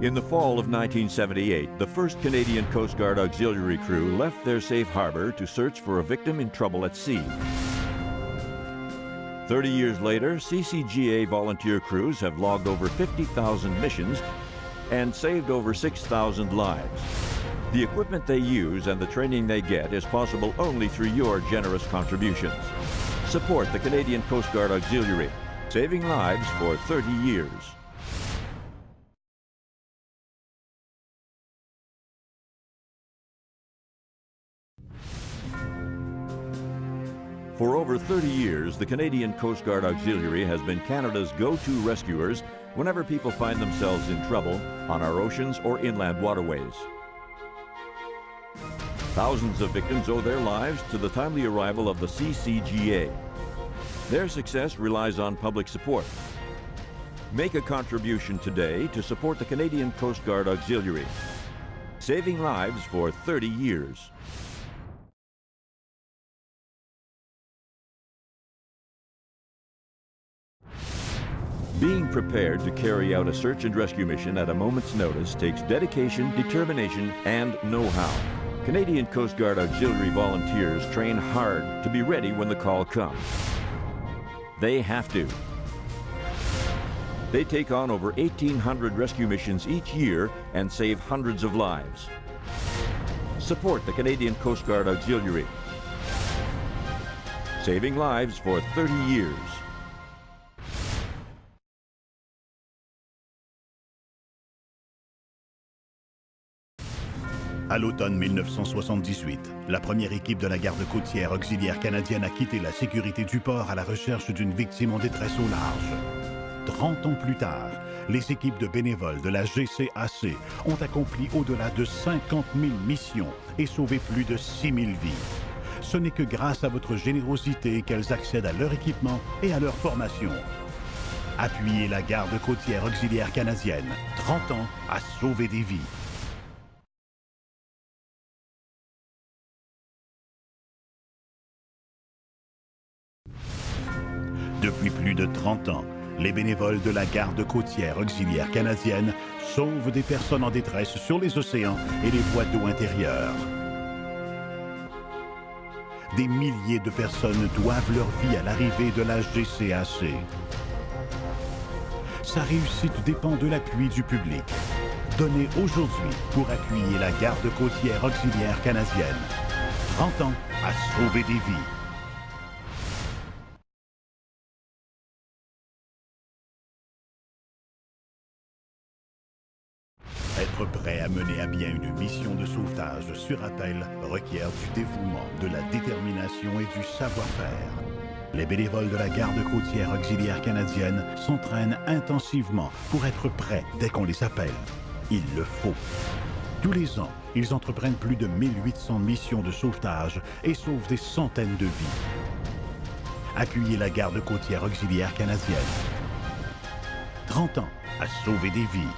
In the fall of 1978, the 1st Canadian Coast Guard Auxiliary crew left their safe harbor to search for a victim in trouble at sea. 30 years later, CCGA volunteer crews have logged over 50,000 missions and saved over 6,000 lives. The equipment they use and the training they get is possible only through your generous contributions. Support the Canadian Coast Guard Auxiliary, saving lives for 30 years. For over 30 years, the Canadian Coast Guard Auxiliary has been Canada's go-to rescuers whenever people find themselves in trouble on our oceans or inland waterways. Thousands of victims owe their lives to the timely arrival of the CCGA. Their success relies on public support. Make a contribution today to support the Canadian Coast Guard Auxiliary, saving lives for 30 years. Being prepared to carry out a search and rescue mission at a moment's notice takes dedication, determination, and know-how. Canadian Coast Guard Auxiliary volunteers train hard to be ready when the call comes. They have to. They take on over 1,800 rescue missions each year and save hundreds of lives. Support the Canadian Coast Guard Auxiliary, saving lives for 30 years. À l'automne 1978, la première équipe de la garde côtière auxiliaire canadienne a quitté la sécurité du port à la recherche d'une victime en détresse au large. 30 ans plus tard, les équipes de bénévoles de la GCAC ont accompli au-delà de 50 000 missions et sauvé plus de 6 000 vies. Ce n'est que grâce à votre générosité qu'elles accèdent à leur équipement et à leur formation. Appuyez la garde côtière auxiliaire canadienne. 30 ans à sauver des vies. Depuis plus de 30 ans, les bénévoles de la garde côtière auxiliaire canadienne sauvent des personnes en détresse sur les océans et les voies d'eau intérieures. Des milliers de personnes doivent leur vie à l'arrivée de la GCAC. Sa réussite dépend de l'appui du public. Donnez aujourd'hui pour appuyer la garde côtière auxiliaire canadienne. 30 ans à sauver des vies. Être prêt à mener à bien une mission de sauvetage sur appel requiert du dévouement, de la détermination et du savoir-faire. Les bénévoles de la garde côtière auxiliaire canadienne s'entraînent intensivement pour être prêts dès qu'on les appelle. Il le faut. Tous les ans, ils entreprennent plus de 1800 missions de sauvetage et sauvent des centaines de vies. Appuyez la garde côtière auxiliaire canadienne. 30 ans à sauver des vies.